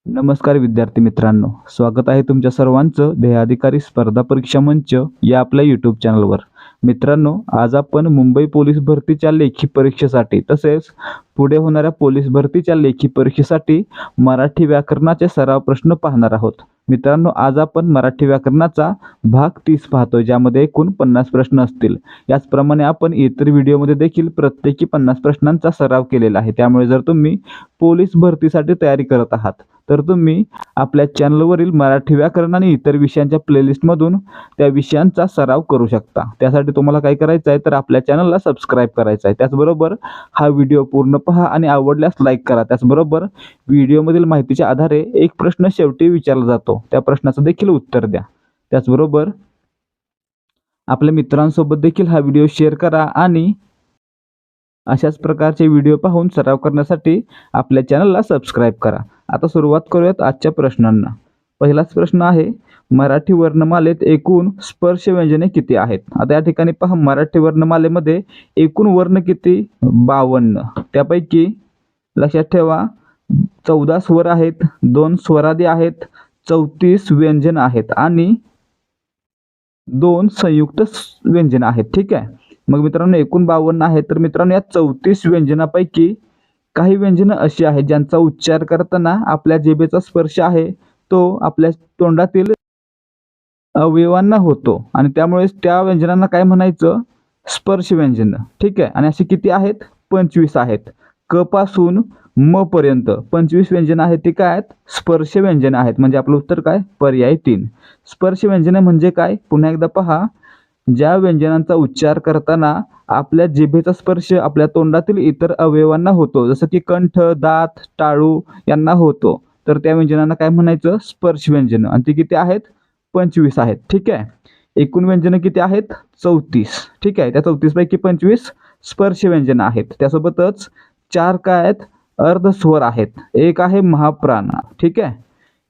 नमस्कार विद्यार्थी मित्रांनो, स्वागत आहे तुमच्या सर्वांचं ध्येयाधिकारी स्पर्धा परीक्षा मंच या आपल्या यूट्यूब चॅनलवर. मित्रांनो, आज आपण मुंबई पोलीस भरतीच्या लेखी परीक्षेसाठी तसेच पुढे होणाऱ्या पोलीस भरतीच्या लेखी परीक्षेसाठी मराठी व्याकरणाचे सराव प्रश्न पाहणार आहोत. मित्रांनो, आज आपण मराठी व्याकरणाचा भाग 30 पाहतोय, ज्यामध्ये एकूण 50 प्रश्न असतील. याचप्रमाणे आपण इतर व्हिडिओमध्ये देखील प्रत्येकी 50 प्रश्नांचा सराव केलेला आहे. त्यामुळे जर तुम्ही पोलीस भरतीसाठी तयारी करत आहात तर तुम्ही आपल्या चॅनलवरील मराठी व्याकरण आणि इतर विषयांच्या प्लेलिस्टमधून त्या विषयांचा सराव करू शकता. त्यासाठी तुम्हाला काय करायचं आहे तर आपल्या चॅनलला सबस्क्राईब करायचं आहे. त्याचबरोबर हा व्हिडिओ पूर्ण पहा आणि आवडल्यास लाईक करा. त्याचबरोबर व्हिडिओमधील माहितीच्या आधारे एक प्रश्न शेवटी विचारला जातो, त्या प्रश्नाचं देखील उत्तर द्या. त्याचबरोबर आपल्या मित्रांसोबत देखील हा व्हिडिओ शेअर करा आणि अशाच प्रकारचे व्हिडिओ पाहून सराव करण्यासाठी आपल्या चॅनलला सबस्क्राईब करा. आता सुरुवात करूयात आजच्या प्रश्नांना. पहिलाच प्रश्न आहे, मराठी वर्णमालेत एकूण स्पर्श व्यंजने किती आहेत? आता या ठिकाणी पहा, मराठी वर्णमालेमध्ये एकूण वर्ण किती? 52. त्यापैकी लक्षात ठेवा 14 स्वर आहेत, 2 स्वरादी आहेत, 34 व्यंजन आहेत आणि 2 संयुक्त व्यंजन आहेत. ठीक आहे. मग मित्रांनो, एकूण 52 आहेत. तर मित्रांनो, या 34 व्यंजनापैकी काही व्यंजनं अशी आहेत ज्यांचा उच्चार करताना आपल्या जिभेचा स्पर्श आहे तो आपल्या तोंडातील अवयवांना होतो आणि त्यामुळे त्या व्यंजनांना काय म्हणायचं? स्पर्श व्यंजन. ठीक आहे. आणि अशी किती आहेत? 25 आहेत. क पासून म पर्यंत 25 व्यंजन आहेत. ती काय आहेत? स्पर्श व्यंजन आहेत. म्हणजे आपलं उत्तर काय? पर्याय 3. स्पर्श व्यंजने म्हणजे काय? पुन्हा एकदा पहा, ज्या व्यंजनांचा उच्चार करताना आपल्या जिभेचा स्पर्श आपल्या तोंडातील इतर अवयवांना होतो, जसं की कंठ, दात, टाळू यांना होतो, तर त्या व्यंजनांना काय म्हणायचं? स्पर्श व्यंजन. आणि ती किती आहेत? 25 आहेत. ठीक आहे. एकूण व्यंजनं किती आहेत? 34. ठीक आहे. त्या 34 पैकी 25 स्पर्श व्यंजन आहेत. त्यासोबतच 4 काय आहेत? अर्धस्वर आहेत. एक आहे महाप्राण. ठीक आहे.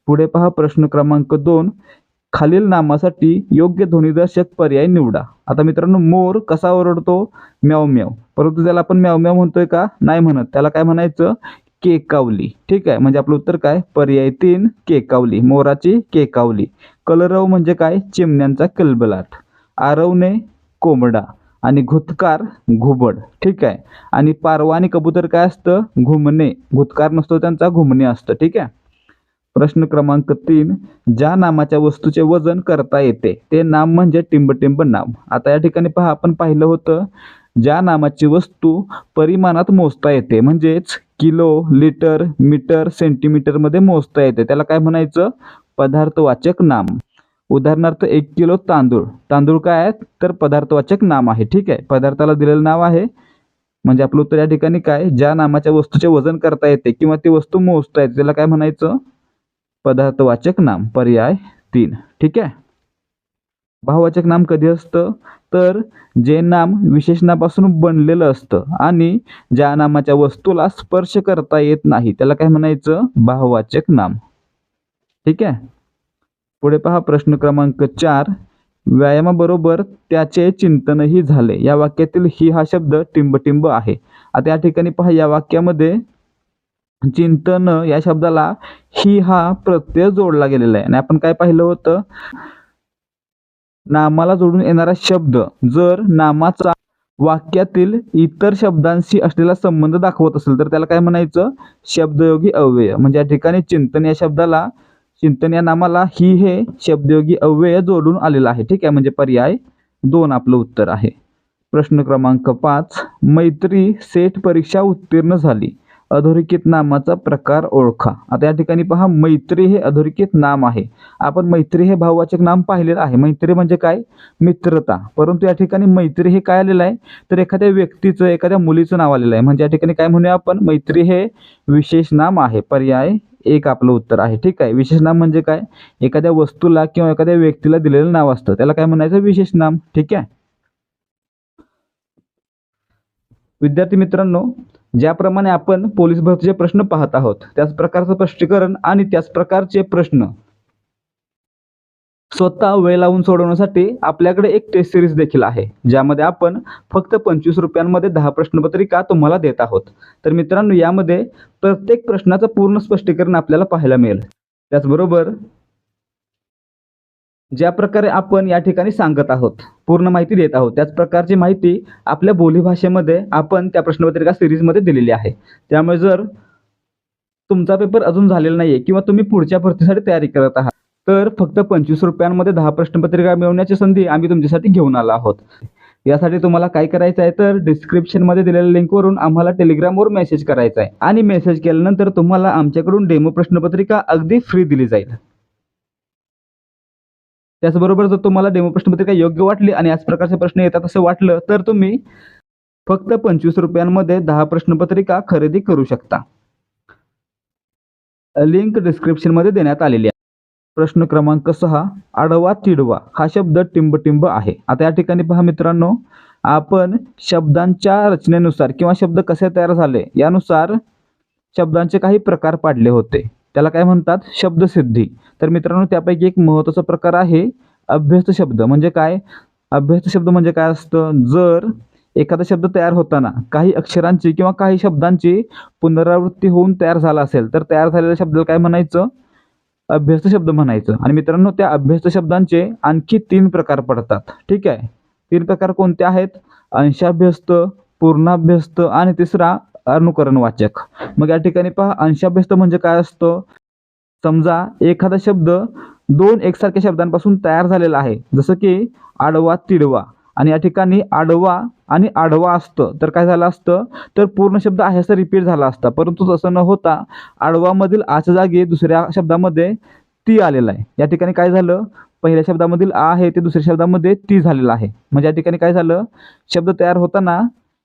पुढे पहा, प्रश्न क्रमांक 2, खालील नामासाठी योग्य ध्वनिदर्शक पर्याय निवडा. आता मित्रांनो, मोर कसा ओरडतो? म्याव म्याव. परंतु त्याला आपण म्याव म्याव म्हणतोय का? नाही म्हणत. त्याला काय म्हणायचं? केकावली. ठीक आहे. म्हणजे आपलं उत्तर काय? पर्याय 3 केकावली. मोराची केकावली. कलरव म्हणजे काय? चिमण्यांचा कलबलाट. आरवणे कोंबडा आणि घुतकार घुबड. ठीक आहे. आणि पारवा आणि कबूतर काय असतं? घुमणे. घुतकार नसतो त्यांचा, घुमणे असतं. ठीक आहे. प्रश्न क्रमांक 3, ज्या नामाच्या वस्तूचे वजन करता येते ते नाम म्हणजे टिंबटिंब नाम. आता या ठिकाणी पहा, आपण पाहिलं होतं, ज्या नामाची वस्तू परिमाणात मोजता येते म्हणजेच किलो, लिटर, मीटर, सेंटीमीटरमध्ये मोजता येते, त्याला काय म्हणायचं? पदार्थवाचक नाम. उदाहरणार्थ 1 किलो तांदूळ. तांदूळ काय आहेत? तर पदार्थवाचक नाम आहे. ठीक आहे. पदार्थाला दिलेलं नाव आहे. म्हणजे आपलं उत्तर या ठिकाणी काय? ज्या नामाच्या वस्तूचे वजन करता येते किंवा ती वस्तू मोजता येते त्याला काय म्हणायचं? पदार्थवाचक नाम. पर्याय 3. ठीक आहे. भाववाचक नाम कधी असतं? तर जे नाम विशेषणापासून बनलेलं असतं आणि ज्या नामाच्या वस्तूला स्पर्श करता येत नाही त्याला काय म्हणायचं? भाववाचक नाम. ठीक आहे. पुढे पहा, प्रश्न क्रमांक 4, व्यायामाबरोबर त्याचे चिंतनही झाले. या वाक्यातील ही हा शब्द टिंबटिंब आहे. आता या ठिकाणी पहा, या वाक्यामध्ये चिंतन या शब्दाला ही हा प्रत्यय जोडला गेलेला आहे. आणि आपण काय पाहिलं होतं, नामाला जोडून येणारा शब्द जर नामाचा वाक्यातील इतर शब्दांशी असलेला संबंध दाखवत असेल तर त्याला काय म्हणायचं? शब्दयोगी अव्यय. म्हणजे या ठिकाणी चिंतन या शब्दाला, चिंतन या नामाला ही हे शब्दयोगी अव्यय जोडून आलेला आहे. ठीक आहे. म्हणजे पर्याय 2 आपलं उत्तर आहे. प्रश्न क्रमांक 5, मैत्री सेट परीक्षा उत्तीर्ण झाली. अधोरेखित नामाचा प्रकार ओळखा. आता या ठिकाणी पहा, मैत्री हे अधोरेखित नाम आहे. आपण मैत्री हे भाववाचक नाम पाहिलेलं आहे. मैत्री म्हणजे काय? मित्रता. परंतु या ठिकाणी मैत्री हे काय आलेलं आहे? तर एखाद्या व्यक्तीचं, एखाद्या मुलीचं नाव आलेलं आहे. म्हणजे या ठिकाणी काय म्हणूया आपण? मैत्री हे विशेष नाम आहे. पर्याय 1 आपलं उत्तर आहे. ठीक आहे. विशेष नाम म्हणजे काय? एखाद्या वस्तूला किंवा एखाद्या व्यक्तीला दिलेलं नाव असतं, त्याला काय म्हणायचं? विशेष नाम. ठीक आहे. विद्यार्थी मित्रांनो, ज्याप्रमाणे आपण पोलीस भरतीचे प्रश्न पाहत आहोत त्याच प्रकारचं स्पष्टीकरण आणि त्याच प्रकारचे प्रश्न स्वतः वेळ लावून सोडवण्यासाठी आपल्याकडे एक टेस्ट सिरीज देखील आहे, ज्यामध्ये आपण फक्त 25 रुपयांमध्ये 10 प्रश्नपत्रिका तुम्हाला देत आहोत. तर मित्रांनो, यामध्ये प्रत्येक प्रश्नाचं पूर्ण स्पष्टीकरण आपल्याला पाहायला मिळेल. त्याचबरोबर ज्या प्रकारे आपण या ठिकाणी सांगत आहोत, पूर्ण माहिती देत आहोत, त्याच प्रकारची माहिती आपल्या बोलीभाषेमध्ये आपण त्या प्रश्नपत्रिका सिरीजमध्ये दिलेली आहे. त्यामुळे जर तुमचा पेपर अजून झालेला नाहीये किंवा तुम्ही पुढच्या भरतीसाठी तयारी करत आहात, तर फक्त 25 रुपयांमध्ये 10 प्रश्नपत्रिका मिळवण्याची संधी आम्ही तुमच्यासाठी घेऊन आलो आहोत. यासाठी तुम्हाला काय करायचं आहे, तर डिस्क्रिप्शनमध्ये दिलेल्या लिंकवरून आम्हाला टेलिग्रामवर मेसेज करायचा आहे आणि मेसेज केल्यानंतर तुम्हाला आमच्याकडून डेमो प्रश्नपत्रिका अगदी फ्री दिली जाईल. त्याचबरोबर जर तुम्हाला डेमो प्रश्नपत्रिका योग्य वाटली आणि याच प्रकारचे प्रश्न येतात असं वाटलं, तर तुम्ही फक्त 25 रुपयांमध्ये 10 प्रश्नपत्रिका खरेदी करू शकता. लिंक डिस्क्रिप्शनमध्ये देण्यात आलेली आहे. प्रश्न क्रमांक 6, आडवा तिडवा हा शब्द टिंब आहे. आता या ठिकाणी पहा मित्रांनो, आपण शब्दांच्या रचनेनुसार किंवा शब्द कसे तयार झाले यानुसार शब्दांचे काही प्रकार पाडले होते. त्याला काय म्हणतात, शब्दसिद्धी. तर मित्रांनो, त्यापैकी एक महत्त्वाचा प्रकार आहे अभ्यस्त शब्द. म्हणजे काय, अभ्यस्त शब्द म्हणजे काय असतं, जर एखादा शब्द तयार होताना काही अक्षरांची किंवा काही शब्दांची पुनरावृत्ती होऊन तयार झाला असेल, तर तयार झालेल्या शब्दाला काय म्हणायचं, अभ्यस्त शब्द म्हणायचं. आणि मित्रांनो, त्या अभ्यस्त शब्दांचे आणखी 3 प्रकार पडतात. ठीक आहे. 3 प्रकार कोणते आहेत, अंशाभ्यस्त, पूर्णाभ्यस्त आणि तिसरा अनुकरणवाचक. मग या ठिकाणी पहा, अंशाभ्यस्त म्हणजे काय असतं, समजा एखादा शब्द 2 एकसारख्या शब्दांपासून तयार झालेला आहे, जसं की आडवा तिडवा, आणि या ठिकाणी आडवा आणि आडवा असतं, तर काय झालं असतं, तर पूर्ण शब्द आहे असं रिपीट झाला असता. परंतु तसं न होता आडवामधील आच्या जागी दुसऱ्या शब्दामध्ये ती आलेला आहे. या ठिकाणी काय झालं, पहिल्या शब्दामधील आ आहे ते दुसऱ्या शब्दामध्ये ती झालेलं आहे. म्हणजे या ठिकाणी काय झालं, शब्द तयार होताना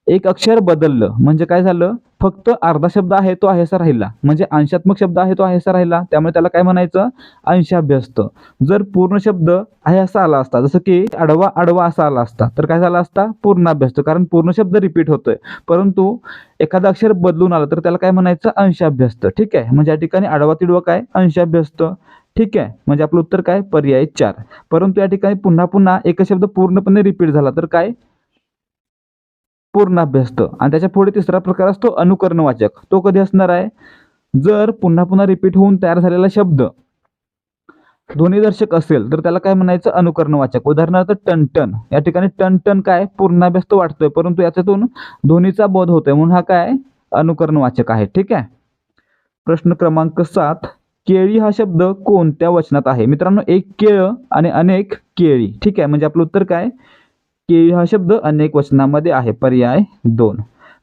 एक अक्षर बदललं. म्हणजे काय झालं, फक्त अर्धा शब्द आहे तो आहे असा राहिला, म्हणजे अंशात्मक शब्द आहे तो आहे असा राहिला. त्यामुळे त्याला काय म्हणायचं, अंशाभ्यस्त. जर पूर्ण शब्द आहे असा आला असता, जसं की आडवा आडवा असा आला असता, तर काय झाला असता, पूर्णाभ्यस्त. कारण पूर्ण शब्द रिपीट होतोय, परंतु एखादा अक्षर बदलून आलं तर त्याला काय म्हणायचं, अंशाभ्यस्त. ठीक आहे. म्हणजे या ठिकाणी आडवा तिडवा काय, अंशाभ्यस्त. ठीक आहे. म्हणजे आपलं उत्तर काय, पर्याय 4. परंतु या ठिकाणी पुन्हा पुन्हा एक शब्द पूर्णपणे रिपीट झाला तर काय, पूर्णाभ्यस्त. आणि त्याच्या पुढे तिसरा प्रकार असतो अनुकरणवाचक. तो कधी असणार आहे, जर पुन्हा पुन्हा रिपीट होऊन तयार झालेला शब्द ध्वनिदर्शक असेल तर त्याला काय म्हणायचं, अनुकरणवाचक. उदाहरणार्थ टनटन. या ठिकाणी टनटन काय, पूर्णाभ्यस्त वाटतोय, परंतु याच्यातून ध्वनीचा बोध होतोय, म्हणून हा काय, अनुकरणवाचक आहे. ठीक आहे. प्रश्न क्रमांक 7, केळी हा शब्द कोणत्या वचनात आहे. मित्रांनो, एक केळ आणि अनेक केळी. ठीक आहे. म्हणजे आपलं उत्तर काय, केळी हा शब्द अनेक वचनामध्ये आहे. पर्याय 2.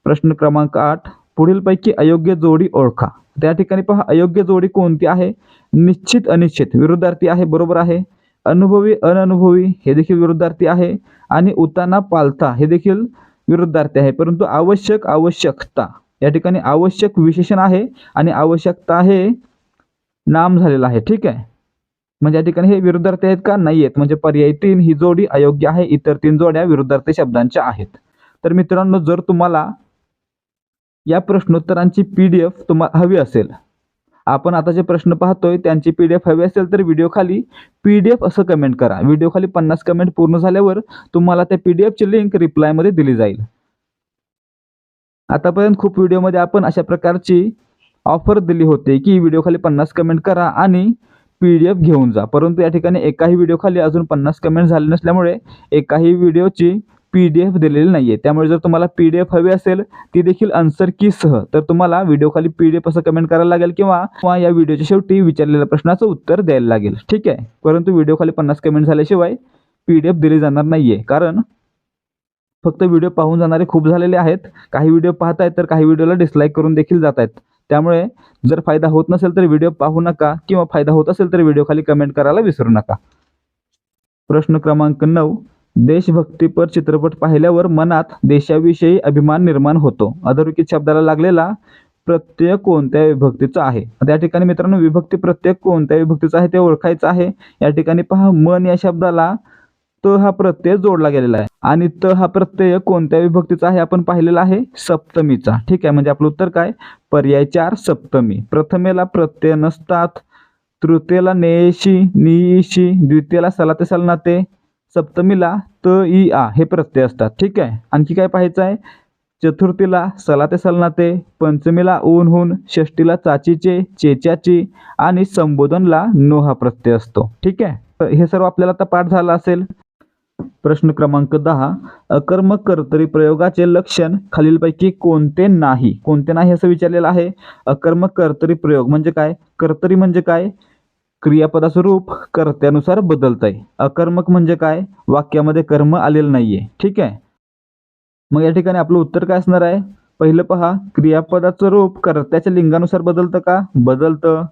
प्रश्न क्रमांक 8, पुढीलपैकी अयोग्य जोडी ओळखा. त्या ठिकाणी पहा, अयोग्य जोडी कोणती आहे, निश्चित अनिश्चित विरुद्धार्थी आहे, बरोबर आहे. अनुभवी अननुभवी हे देखील विरुद्धार्थी आहे, आणि उताना पालथा हे देखील विरुद्धार्थी आहे. परंतु आवश्यक आवश्यकता, या ठिकाणी आवश्यक विशेषण आहे आणि आवश्यकता हे नाम झालेलं आहे. ठीक आहे. म्हणजे या ठिकाणी हे विरुद्धार्थी आहेत का, नाही आहेत. म्हणजे पर्याय 3 ही जोडी अयोग्य आहे, इतर 3 जोड्या विरुद्धार्थी शब्दांच्या आहेत. तर मित्रांनो, जर तुम्हाला या प्रश्नोत्तरांची PDF तुम्हाला हवी असेल, आपण आता जे प्रश्न पाहतोय त्यांची PDF हवी असेल, तर व्हिडिओ खाली PDF असं कमेंट करा. व्हिडिओ खाली 50 कमेंट पूर्ण झाल्यावर तुम्हाला त्या PDF ची लिंक रिप्लायमध्ये दिली जाईल. आतापर्यंत खूप व्हिडिओमध्ये आपण अशा प्रकारची ऑफर दिली होती की व्हिडिओ खाली 50 कमेंट करा आणि PDF घेऊन जा. परंतु या ठिकाणी एकाही व्हिडिओ खाली अजून 50 कमेंट झाले नसल्यामुळे एकाही व्हिडिओची PDF दिलेली नाहीये. त्यामुळे जर तुम्हाला PDF हवी असेल, ती देखील आन्सर की सह, तर तुम्हाला व्हिडिओ खाली PDF असं कमेंट करायला लागेल किंवा या व्हिडिओच्या शेवटी विचारलेल्या प्रश्नाचं उत्तर द्यायला लागेल. ठीक आहे. परंतु व्हिडिओ खाली 50 कमेंट झाल्याशिवाय PDF दिली जाणार नाहीये. कारण फक्त व्हिडिओ पाहून जाणारे खूप झालेले आहेत. काही व्हिडिओ पाहतायत तर काही व्हिडिओला डिसलाईक करून देखील जात आहेत. त्यामुळे जर फायदा होत नसेल तर व्हिडिओ पाहू नका, किंवा फायदा होत असेल तर व्हिडिओ खाली कमेंट करायला विसरू नका. प्रश्न क्रमांक 9, देशभक्तीपर चित्रपट पाहिल्यावर मनात देशाविषयी अभिमान निर्माण होतो. अधोरेखित शब्दाला लागलेला प्रत्यय कोणत्या विभक्तीचा आहे. त्या ठिकाणी मित्रांनो, विभक्ती प्रत्यय कोणत्या विभक्तीचा आहे ते ओळखायचं आहे. या ठिकाणी पहा, मन या शब्दाला त हा प्रत्यय जोडला गेलेला आहे, आणि त हा प्रत्यय कोणत्या विभक्तीचा आहे आपण पाहिलेला आहे, सप्तमीचा. ठीक आहे. म्हणजे आपलं उत्तर काय, पर्याय 4 सप्तमी. प्रथमेला प्रत्यय नसतात, तृतीयला नेयशी नियशी, द्वितीयला सलाते सलनाते, सप्तमीला त इ आ हे प्रत्यय असतात. ठीक आहे. आणखी काय पाहायचं आहे? चतुर्थीला सलाते सलनाते, पंचमीला ऊन हून, षष्टीला चाचीचे चेच्याची आणि संबोधनला नो हा प्रत्यय असतो. ठीक आहे. तर हे सर्व आपल्याला आता पाठ झाला असेल. प्रश्न क्रमांक 10, अकर्मक कर्तरी प्रयोगाचे लक्षण खालीलपैकी कोणते नाही? कोणते नाही असं विचारलेलं आहे. अकर्मक कर्तरी प्रयोग म्हणजे काय? कर्तरी म्हणजे काय? क्रियापदाचं रूप कर्त्यानुसार बदलतंय. अकर्मक म्हणजे काय? वाक्यामध्ये कर्म आलेलं नाहीये. ठीक आहे. मग या ठिकाणी आपलं उत्तर काय असणार आहे? पहिलं पहा, क्रियापदाचं रूप कर्त्याच्या लिंगानुसार बदलतं का? बदलतं.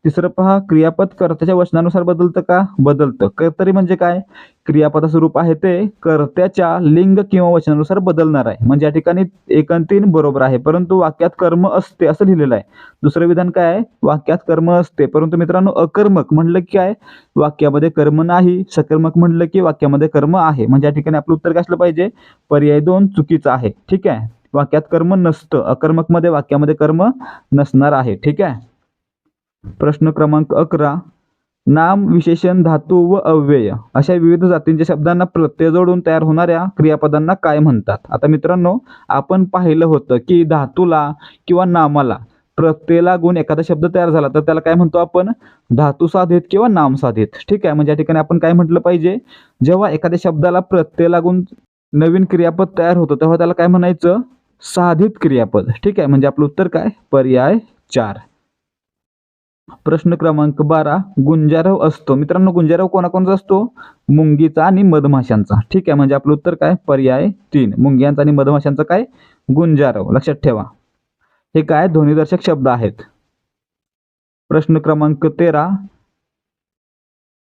तिसरं पहा, क्रियापद कर्त्याच्या वचनानुसार बदलतं का? बदलतं. कर्तरी म्हणजे काय? क्रियापदाचं रूप आहे ते कर्त्याच्या लिंग किंवा वचनानुसार बदलणार आहे. म्हणजे या ठिकाणी 1 आणि 3 बरोबर आहे, परंतु वाक्यात कर्म असते असं लिहिलेलं आहे. दुसरं विधान काय आहे? वाक्यात कर्म असते, परंतु मित्रांनो अकर्मक म्हणलं की काय? वाक्यामध्ये कर्म नाही. सकर्मक म्हणलं की वाक्यामध्ये कर्म आहे. म्हणजे या ठिकाणी आपलं उत्तर काय असलं पाहिजे? पर्याय 2 चुकीचं आहे. ठीक आहे. वाक्यात कर्म नसतं. अकर्मक मध्ये वाक्यामध्ये कर्म नसणार आहे. ठीक आहे. प्रश्न क्रमांक 11, नाम, विशेषण, धातू व अव्यय अशा विविध जातींच्या शब्दांना प्रत्यय जोडून तयार होणाऱ्या क्रियापदांना काय म्हणतात? आता मित्रांनो, आपण पाहिलं होतं की धातूला किंवा नामाला प्रत्यय लागून एखादा शब्द तयार झाला तर त्याला काय म्हणतो आपण? धातू साधित किंवा नाम साधित. ठीक आहे. म्हणजे या ठिकाणी आपण काय म्हटलं पाहिजे? जेव्हा एखाद्या शब्दाला प्रत्यय लागून नवीन क्रियापद तयार होतं तेव्हा त्याला काय म्हणायचं? साधित क्रियापद. ठीक आहे. म्हणजे आपलं उत्तर काय? पर्याय 4. प्रश्न क्रमांक 12, गुंजारव असतो. मित्रांनो, गुंजारव कोणाकोणाचा असतो? मुंगीचा आणि मधमाशांचा. ठीक आहे. म्हणजे आपलं उत्तर काय? पर्याय 3. मुंग्यांचा आणि मधमाशांचा काय? गुंजारव. लक्षात ठेवा. हे काय? ध्वनिदर्शक शब्द आहेत. प्रश्न क्रमांक 13,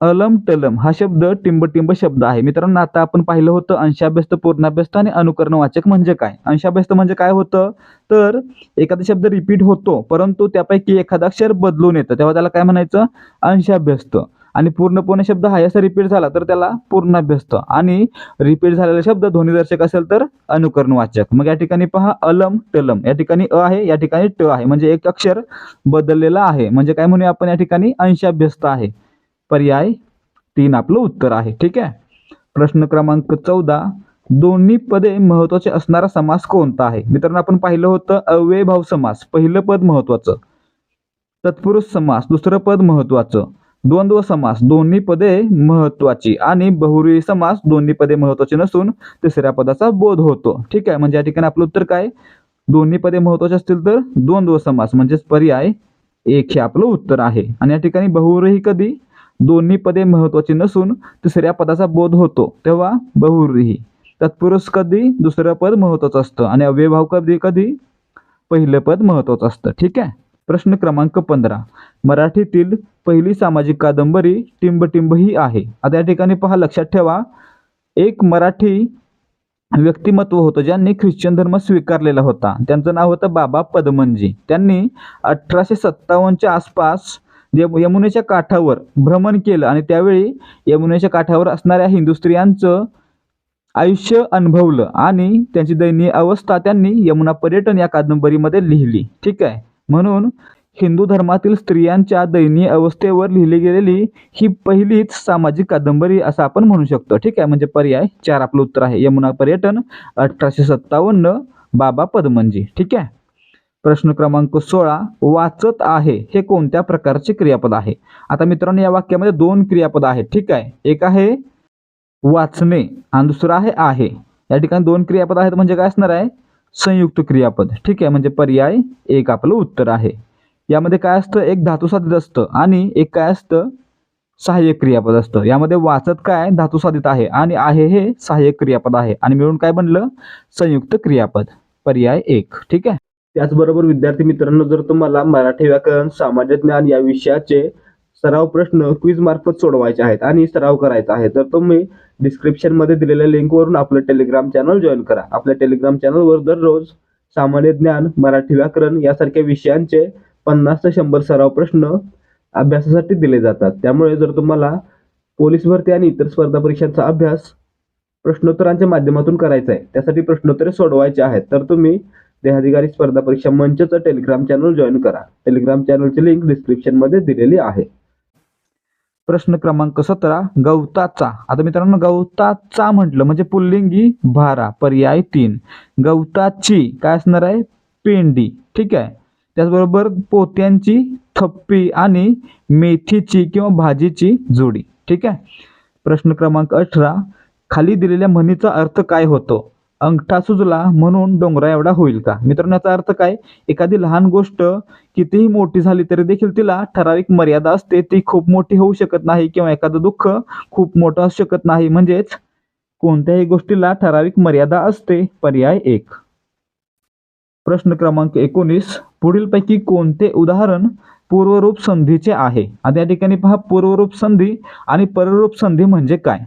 अलम टलम हा शब्द टिंबटिंब शब्द आहे. मित्रांनो, आता आपण पाहिलं होतं अंशाभ्यस्त, पूर्णाभ्यस्त आणि अनुकरणवाचक म्हणजे काय? अंशाभ्यस्त म्हणजे काय होतं? तर एखादा शब्द रिपीट होतो, परंतु त्यापैकी एखादा अक्षर बदलून येतं, तेव्हा त्याला काय म्हणायचं? अंशाभ्यस्त. आणि पूर्णपणे शब्द हा असा रिपीट झाला तर त्याला पूर्णाभ्यस्त. आणि रिपीट झालेला शब्द ध्वनिदर्शक असेल तर अनुकरणवाचक. मग या ठिकाणी पहा, अलम टलम या ठिकाणी अ आहे, या ठिकाणी ट आहे, म्हणजे एक अक्षर बदललेला आहे. म्हणजे काय म्हणूया आपण? या ठिकाणी अंशाभ्यस्त आहे. पर्याय 3 आपलं उत्तर आहे. ठीक आहे. प्रश्न क्रमांक 14, दोन्ही पदे महत्वाचे असणारा समास कोणता आहे? मित्रांनो, आपण पाहिलं होतं अव्ययभाव समास पहिलं पद महत्वाचं, तत्पुरुष समास दुसरं पद महत्वाचं, द्वंद्व समास दोन्ही पदे महत्वाची आणि बहुव्रीही समास दोन्ही पदे महत्वाची नसून तिसऱ्या पदाचा बोध होतो. ठीक आहे. म्हणजे या ठिकाणी आपलं उत्तर काय? दोन्ही पदे महत्वाचे असतील तर द्वंद्व समास म्हणजेच पर्याय 1 हे आपलं उत्तर आहे. आणि या ठिकाणी बहुव्रीही कधी? दोन्ही पदे महत्वाची नसून तिसऱ्या पदाचा बोध होतो तेव्हा बहुव्रीही. तत्पुरुष कधी? दुसरं पद महत्वाचं असतं. आणि अव्ययभाव कधी? कधी पहिलं पद महत्वाचं असतं. ठीक आहे. प्रश्न क्रमांक 15, मराठीतील पहिली सामाजिक कादंबरी टिंबटिंब ही आहे. आता या ठिकाणी पहा, लक्षात ठेवा, एक मराठी व्यक्तिमत्व होतं ज्यांनी ख्रिश्चन धर्म स्वीकारलेला होता. त्यांचं नाव होतं बाबा पदमनजी. त्यांनी 1857च्या आसपास यमुनेच्या काठावर भ्रमण केलं आणि त्यावेळी यमुनेच्या काठावर असणाऱ्या हिंदू स्त्रियांचं आयुष्य अनुभवलं आणि त्यांची दयनीय अवस्था त्यांनी यमुना पर्यटन या कादंबरीमध्ये लिहिली. ठीक आहे. म्हणून हिंदू धर्मातील स्त्रियांच्या दयनीय अवस्थेवर लिहिली गेलेली ही पहिलीच सामाजिक कादंबरी असं आपण म्हणू शकतो. ठीक आहे. म्हणजे पर्याय 4 आपलं उत्तर आहे. यमुना पर्यटन 1857 बाबा पदमनजी. ठीक आहे. प्रश्न क्रमांक 16, वाचत आहे हे कोणत्या प्रकारचे क्रियापद आहे? आता मित्रांनो, या वाक्यामध्ये 2 क्रियापद आहेत. ठीक आहे. एक आहे वाचणे आणि दुसरं आहे. या ठिकाणी 2 क्रियापद आहेत म्हणजे काय असणार आहे? संयुक्त क्रियापद. ठीक आहे. म्हणजे पर्याय 1 आपलं उत्तर आहे. यामध्ये काय असतं? एक धातू साधित असतं आणि एक काय असतं? सहाय्यक क्रियापद असतं. यामध्ये वाचत काय? धातू साधित आहे आणि आहे हे सहाय्यक क्रियापद आहे आणि मिळून काय बनलं? संयुक्त क्रियापद. पर्याय 1. ठीक आहे. त्याचबरोबर विद्यार्थी मित्रांनो, जर तुम्हाला मराठी व्याकरण, सामान्य ज्ञान या विषयाचे सराव प्रश्न क्विज मार्फत सोडवायचे आहेत आणि सराव करायचा आहे तर तुम्ही डिस्क्रिप्शन मध्ये दिलेल्या लिंकवरून आपलं टेलिग्राम चॅनल जॉईन करा. आपल्या टेलिग्राम चॅनलवर दररोज सामान्य ज्ञान, मराठी व्याकरण यासारख्या विषयांचे 50 ते 100 सराव प्रश्न अभ्यासासाठी दिले जातात. त्यामुळे जर तुम्हाला पोलीस भरती आणि इतर स्पर्धा परीक्षांचा अभ्यास प्रश्नोत्तरांच्या माध्यमातून करायचा आहे, त्यासाठी प्रश्नोत्तरे सोडवायचे आहेत, तर तुम्ही देहाधिकारी स्पर्धा परीक्षा मंचचं टेलिग्राम चॅनल जॉईन करा. टेलिग्राम चॅनलची लिंक डिस्क्रिप्शन मध्ये दिलेली आहे. प्रश्न क्रमांक 17 गवताचा. आता मित्रांनो गवताचा म्हटलं म्हणजे पुल्लिंगी भारा. पर्याय 3. गवताची काय असणार आहे? पेंडी. ठीक आहे. त्याचबरोबर पोत्यांची थप्पी आणि मेथीची किंवा भाजीची जोडी. ठीक आहे. प्रश्न क्रमांक 18 खाली दिलेल्या म्हणीचा अर्थ काय होतो? अंगठा सुजला म्हणून डोंगरा एवढा होईल का? मित्रांनो याचा अर्थ काय? एखादी लहान गोष्ट कितीही मोठी झाली तरी देखील तिला ठराविक मर्यादा असते, ती खूप मोठी होऊ शकत नाही किंवा एखादं दुःख खूप मोठं असू शकत नाही. म्हणजेच कोणत्याही गोष्टीला ठराविक मर्यादा असते. पर्याय 1. प्रश्न क्रमांक 19 पुढीलपैकी कोणते उदाहरण पूर्वरूप संधीचे आहे? आता या ठिकाणी पहा पूर्वरूप संधी आणि पररूप संधी म्हणजे काय?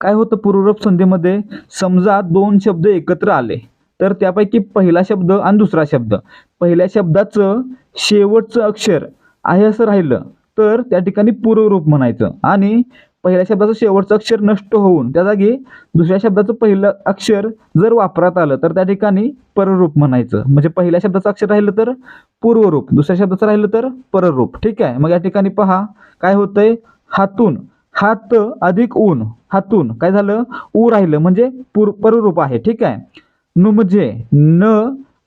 काय होतं पूर्वरूप संधीमध्ये? समजा दोन शब्द एकत्र आले तर त्यापैकी पहिला शब्द आणि दुसरा शब्द, पहिल्या शब्दाचं शेवटचं अक्षर आहे असं राहिलं तर त्या ठिकाणी पूर्वरूप म्हणायचं आणि पहिल्या शब्दाचं शेवटचं अक्षर नष्ट होऊन त्या जागी दुसऱ्या शब्दाचं पहिलं अक्षर जर वापरात आलं तर त्या ठिकाणी पररूप म्हणायचं. म्हणजे पहिल्या शब्दाचं अक्षर राहिलं तर पूर्वरूप, दुसऱ्या शब्दाचं राहिलं तर पररूप. ठीक आहे. मग या ठिकाणी पहा काय होतंय? हातून, हात अधिक ऊन, हातून काय झालं? ऊ राहिलं म्हणजे पररूप आहे. ठीक आहे. नुमजे, न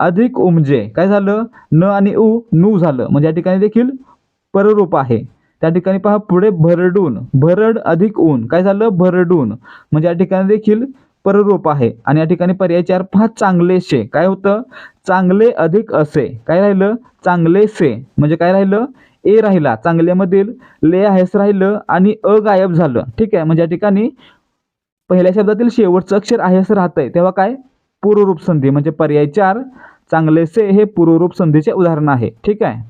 अधिक उमजे काय झालं? न आणि ऊ नू झालं म्हणजे या ठिकाणी देखील पररूप आहे. त्या ठिकाणी पहा पुढे भरडून, भरड अधिक ऊन काय झालं? भरडून म्हणजे या ठिकाणी देखील पररूप आहे. आणि या ठिकाणी पर्याय 4 पहा चांगलेसे काय होतं? चांगले अधिक असे काय राहिलं? चांगलेसे म्हणजे काय राहिलं? ए राहिला, चांगल्यामधील ले आहेस राहिलं आणि अ गायब झालं. ठीक आहे. म्हणजे या ठिकाणी पहिल्या शब्दातील शेवटचं अक्षर आहे असं राहतंय तेव्हा काय? पूर्वरूप संधी म्हणजे पर्याय 4 चांगलेसे हे पूर्वरूप संधीचे उदाहरण आहे. ठीक आहे.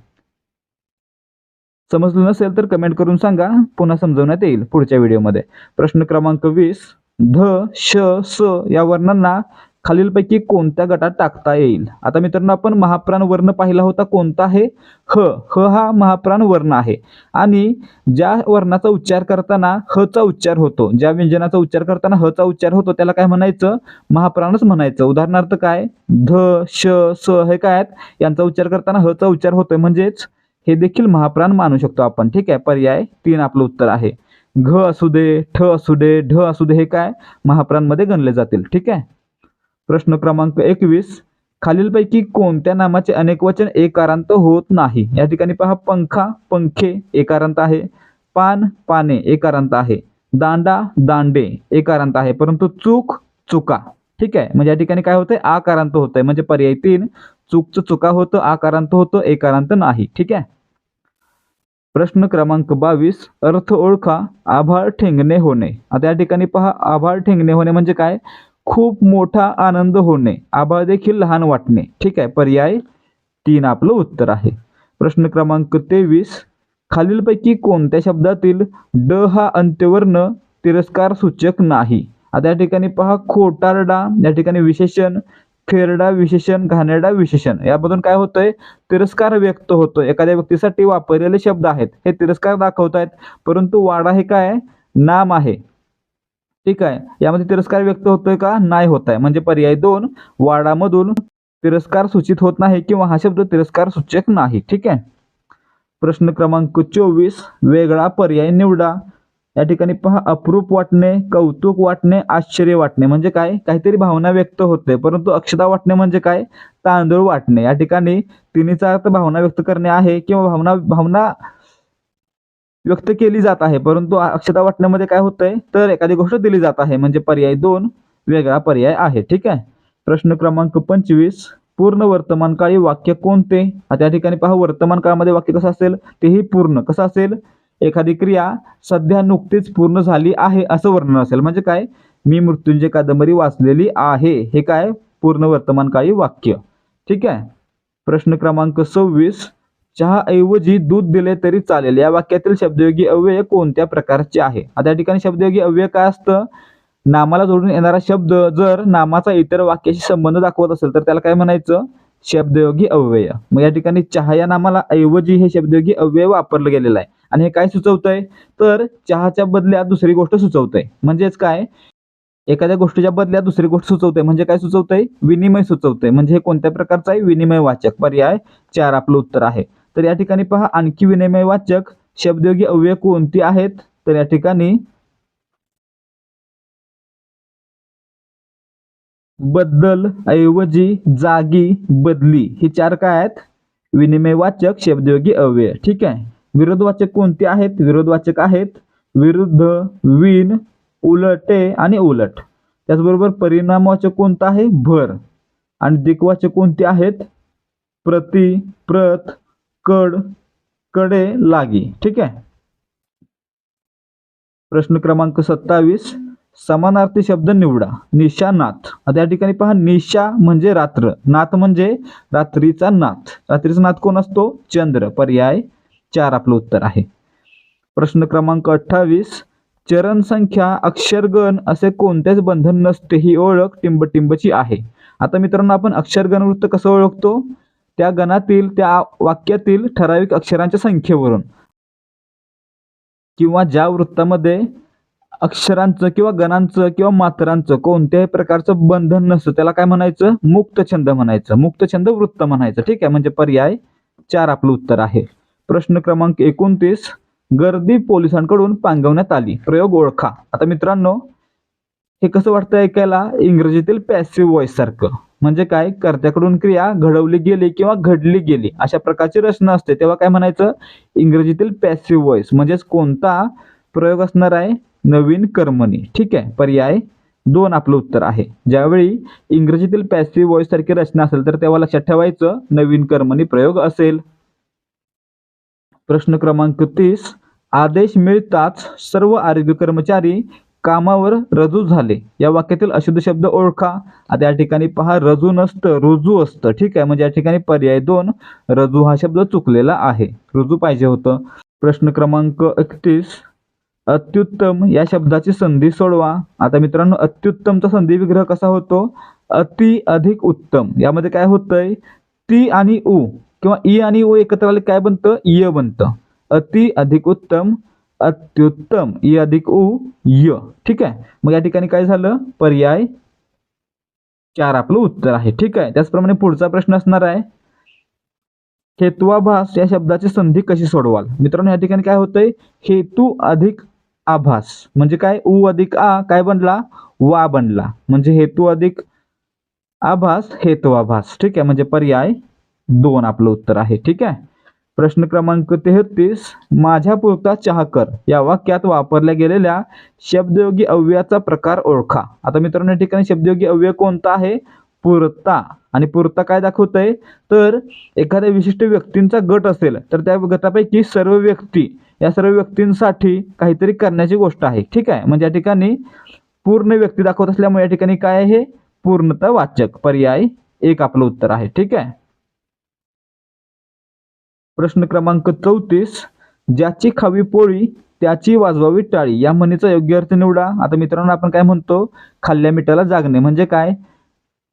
समजलं नसेल तर कमेंट करून सांगा, पुन्हा समजवण्यात येईल पुढच्या व्हिडिओमध्ये. प्रश्न क्रमांक 20 ध, श, स या वर्णांना खालीलपैकी कोणत्या गटात टाकता येईल? आता मित्रांनो आपण महाप्राण वर्ण पाहिला होता कोणता आहे? ह. ह हा महाप्राण वर्ण आहे आणि ज्या वर्णाचा उच्चार करताना ह चा उच्चार होतो, ज्या व्यंजनाचा उच्चार करताना ह चा उच्चार होतो त्याला काय म्हणायचं? महाप्राणच म्हणायचं. उदाहरणार्थ काय? ध, श, स हे काय आहेत? यांचा उच्चार करताना ह चा उच्चार होतोय म्हणजेच हे देखील महाप्राण मानू शकतो आपण. ठीक आहे. पर्याय 3 आपलं उत्तर आहे. घ असू दे, ठ असू दे, ढ असू दे हे काय? महाप्राणमध्ये गणले जातील. ठीक आहे. प्रश्न क्रमांक 21 खालीलपैकी कोणत्या नामाचे अनेकवचन एकारांत होत नाही? या ठिकाणी पहा पंखा, पंखे एकारांत आहे. पान, पाने एकारांत आहे. दांडा, दांडे एकारांत आहे. परंतु चूक, चुका. ठीक आहे. म्हणजे या ठिकाणी काय होतंय? आकारांत होतंय म्हणजे पर्याय 3 चूकचं चुका होतं, आकारांत होतं, एकारांत नाही. ठीक आहे. प्रश्न क्रमांक 22 अर्थ ओळखा. आभाळ ठेंगणे होणे. आता या ठिकाणी पहा आभाळ ठेंगणे होणे म्हणजे काय? खूप मोठा आनंद होणे, आभाळ देखील लहान वाटणे. ठीक आहे. पर्याय 3 आपलं उत्तर आहे. प्रश्न क्रमांक 23 खालीलपैकी कोणत्या शब्दातील ड हा अंत्यवर्ण तिरस्कार सूचक नाही? आता या ठिकाणी पहा खोटारडा या ठिकाणी विशेषण, खेरडा विशेषण, घाणेरडा विशेषण यामधून काय होतंय? तिरस्कार व्यक्त होतो. एखाद्या व्यक्तीसाठी वापरलेले शब्द आहेत हे तिरस्कार दाखवतायत, परंतु वाडा हे काय? नाम आहे. ठीक आहे. यामध्ये तिरस्कार व्यक्त होतोय का? नाही होत आहे. म्हणजे पर्याय 2 वाडामधून तिरस्कार सूचित होत नाही किंवा हा शब्द तिरस्कार सूचक नाही. ठीक आहे. प्रश्न क्रमांक 24 वेगळा पर्याय निवडा. या ठिकाणी पहा अप्रूप वाटणे, कौतुक वाटणे, आश्चर्य वाटणे म्हणजे काय? काहीतरी भावना व्यक्त होते, परंतु अक्षता वाटणे म्हणजे काय? तांदूळ वाटणे. या ठिकाणी तिन्हीचा अर्थ भावना व्यक्त करणे आहे किंवा भावना व्यक्त केली जात आहे, परंतु अक्षता वाटण्यामध्ये काय होतंय? तर एखादी गोष्ट दिली जात आहे म्हणजे पर्याय 2 वेगळा पर्याय आहे. ठीक आहे. प्रश्न क्रमांक 25 पूर्ण वर्तमानकाळी वाक्य कोणते? आता या ठिकाणी पहा वर्तमान काळामध्ये वाक्य कसं असेल? तेही पूर्ण. कसं असेल? एखादी क्रिया सध्या नुकतीच पूर्ण झाली आहे असं वर्णन असेल म्हणजे काय? मी मृत्युंजय कादंबरी वाचलेली आहे हे काय? पूर्ण वर्तमानकाळी वाक्य. ठीक आहे. प्रश्न क्रमांक 26 चहाऐवजी दूध दिले तरी चालेल या वाक्यातील शब्दयोगी अव्यय कोणत्या प्रकारचे आहे? आता या ठिकाणी शब्दयोगी अव्यय काय असतं? नामाला जोडून येणारा शब्द जर नामाचा इतर वाक्याशी संबंध दाखवत असेल तर त्याला काय म्हणायचं? शब्दयोगी अव्यय. मग या ठिकाणी चहा या नामाला ऐवजी हे शब्दयोगी अव्यय वापरलं गेलेलं आहे आणि हे काय सुचवतंय? तर चहाच्या बदल्यात दुसरी गोष्ट सुचवतंय. म्हणजेच काय? एखाद्या गोष्टीच्या बदल्यात दुसरी गोष्ट सुचवते म्हणजे काय सुचवतंय? विनिमय सुचवतंय. म्हणजे हे कोणत्या प्रकारचं आहे? विनिमय वाचक. पर्याय 4 आपलं उत्तर आहे. तर या ठिकाणी पहा आणखी विनिमय वाचक शब्दयोगी अव्यय कोणती आहेत? तर या ठिकाणी बद्दल, ऐवजी, जागी, बदली ही 4 काय आहेत? विनिमयवाचक शब्दयोगी अव्यय. ठीक आहे. विरोधवाचक कोणते आहेत? विरोधवाचक आहेत विरुद्ध, विन, उलटे आणि उलट. त्याचबरोबर परिणामवाचक कोणता आहे? भर. आणि दिक्वाचक कोणते आहेत? प्रति, प्रत, कड, कडे, लागी. ठीक आहे. प्रश्न क्रमांक 27. समानार्थी शब्द निवडा. निशा, नाथ. आता या ठिकाणी पहा, निशा म्हणजे रात्र, नाथ म्हणजे रात्रीचा नाथ. रात्रीचा नाथ कोण असतो? चंद्र. पर्याय 4 आपलं उत्तर आहे. प्रश्न क्रमांक 28. चरण संख्या, अक्षरगण असे कोणतेच बंधन नसते ही ओळख टिंबटिंबची आहे. आता मित्रांनो, आपण अक्षरगण वृत्त कसं ओळखतो? त्या गणातील, त्या वाक्यातील ठराविक अक्षरांच्या संख्येवरून, किंवा ज्या वृत्तामध्ये अक्षरांचं किंवा गणांचं किंवा मात्रांचं कोणत्याही प्रकारचं बंधन नसतं त्याला काय म्हणायचं? मुक्तछंद म्हणायचं. मुक्तछंद वृत्त म्हणायचं. ठीक आहे. म्हणजे पर्याय 4 आपलं उत्तर आहे. प्रश्न क्रमांक 29. गर्दी पोलिसांकडून पांगवण्यात आली. प्रयोग ओळखा. आता मित्रांनो, हे कसं वाटतं ऐकायला? इंग्रजीतील पॅसिव्ह व्हॉइस सारखं. म्हणजे काय? कर्त्याकडून क्रिया घडवली गेली किंवा घडली गेली अशा प्रकारची रचना असते तेव्हा काय म्हणायचं? इंग्रजीतील पॅसिव्ह व्हॉइस. म्हणजेच कोणता प्रयोग असणार आहे? नवीन कर्मणी. ठीक आहे. पर्याय 2 आपलं उत्तर आहे. ज्यावेळी इंग्रजीतील पॅसिव्ह व्हॉइस सारखी रचना असेल तर तेव्हा लक्षात ठेवायचं नवीन कर्मणी प्रयोग असेल. प्रश्न क्रमांक 30. आदेश मिळताच सर्व आरोग्य कर्मचारी कामावर रुजू झाले. या वाक्यातील अशुद्ध शब्द ओळखा. आता या ठिकाणी पहा, रजू नसतं, रुजू असतं. ठीक आहे. म्हणजे या ठिकाणी पर्याय 2 रजू हा शब्द चुकलेला आहे. रुजू पाहिजे होतं. प्रश्न क्रमांक 31. अत्युत्तम या शब्दाची संधी सोडवा. आता मित्रांनो, अत्युत्तमचा संधी विग्रह कसा होतो? अति, अधिक, उत्तम. यामध्ये काय होतंय? ती आणि उ किंवा ई आणि उ एकत्र आले काय बनतं? य बनतं. अति, अधिक, उत्तम, अत्युत्तम, इ अधिक उ, य. ठीक आहे. मग या ठिकाणी काय झालं? पर्याय 4 आपलं उत्तर आहे. ठीक आहे. त्याचप्रमाणे पुढचा प्रश्न असणार आहे, हेत्वाभास या शब्दाची संधी कशी सोडवाल? मित्रांनो, या ठिकाणी काय होतंय? हेतू अधिक आभास म्हणजे काय? उ अधिक आ काय बनला? वा बनला. म्हणजे हेतू अधिक आभास, हेत्वाभास. ठीक आहे. म्हणजे पर्याय 2 आपलं उत्तर आहे. ठीक आहे. प्रश्न क्रमांक 33. माझ्या पुरता चहा कर या वाक्यात वापरल्या गेलेल्या शब्दयोगी अव्ययाचा प्रकार ओळखा. आता मित्रांनो, या ठिकाणी शब्दयोगी अव्यय कोणता आहे? पुरता. आणि पुरता काय दाखवतंय? तर एखाद्या विशिष्ट व्यक्तींचा गट असेल तर त्या गटापैकी सर्व व्यक्ती, या सर्व व्यक्तींसाठी काहीतरी करण्याची गोष्ट आहे. ठीक आहे. म्हणजे या ठिकाणी पूर्ण व्यक्ती दाखवत असल्यामुळे या ठिकाणी काय आहे? पूर्णता वाचक. पर्याय 1 आपलं उत्तर आहे. ठीक आहे. प्रश्न क्रमांक 34. ज्याची खावी पोळी त्याची वाजवावी टाळी या म्हणीचा योग्य अर्थ निवडा. आता मित्रांनो, आपण काय म्हणतो? खाल्ल्या मिठाला जागणे म्हणजे काय?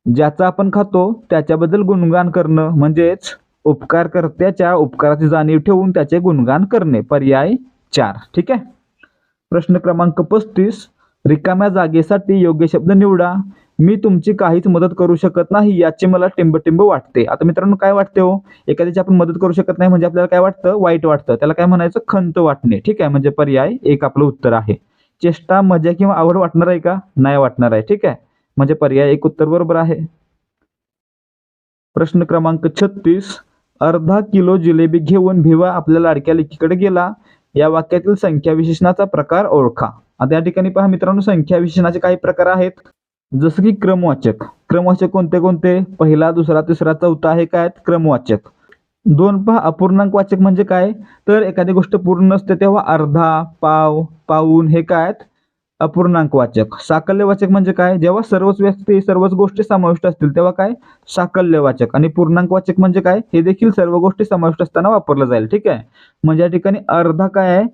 ज्याचा आपण खातो त्याच्याबद्दल गुणगान करणं म्हणजेच उपकारकर्त्याच्या उपकाराची जाणीव ठेवून त्याचे गुणगान करणे. पर्याय 4. ठीक आहे. प्रश्न क्रमांक 35. रिकाम्या जागेसाठी योग्य शब्द निवडा. मी तुमची काहीच मदत करू शकत नाही याची मला टिंबटिंब वाटते. आता मित्रांनो, काय वाटते हो? एखाद्याची आपण मदत करू शकत नाही म्हणजे आपल्याला काय वाटतं? वाईट वाटतं. त्याला काय म्हणायचं? खंत वाटणे. ठीक आहे. म्हणजे पर्याय 1 आपलं उत्तर आहे. चेष्टा, मजा किंवा आवड वाटणार आहे का? नाही वाटणार आहे. ठीक आहे. म्हणजे पर्याय 1 उत्तर बरोबर आहे. प्रश्न क्रमांक 36. अर्धा किलो जिलेबी घेऊन भिवा आपल्या लाडक्या लेकीकडे गेला. या वाक्यातील संख्या विशेषणाचा प्रकार ओळखा. आता या ठिकाणी पहा मित्रांनो, संख्या विशेषणाचे काही प्रकार आहेत. जसं की क्रमवाचक. क्रमवाचक कोणते कोणते? पहिला, दुसरा, तिसरा, चौथा हे काय आहेत? क्रमवाचक. 2 पहा, अपूर्णांक वाचक म्हणजे काय? तर एखादी गोष्ट पूर्ण नसते तेव्हा अर्धा, पाव, पाऊण हे काय आहेत? अपूर्णांक वाचक. साकल्यवाचक म्हणजे काय? जेव्हा सर्वच व्यक्ती, सर्वच गोष्टी समाविष्ट असतील तेव्हा काय? साकल्यवाचक. आणि पूर्णांक वाचक म्हणजे काय? हे देखील सर्व गोष्टी समाविष्ट असताना वापरलं जाईल. ठीक आहे. म्हणजे या ठिकाणी अर्धा काय आहे?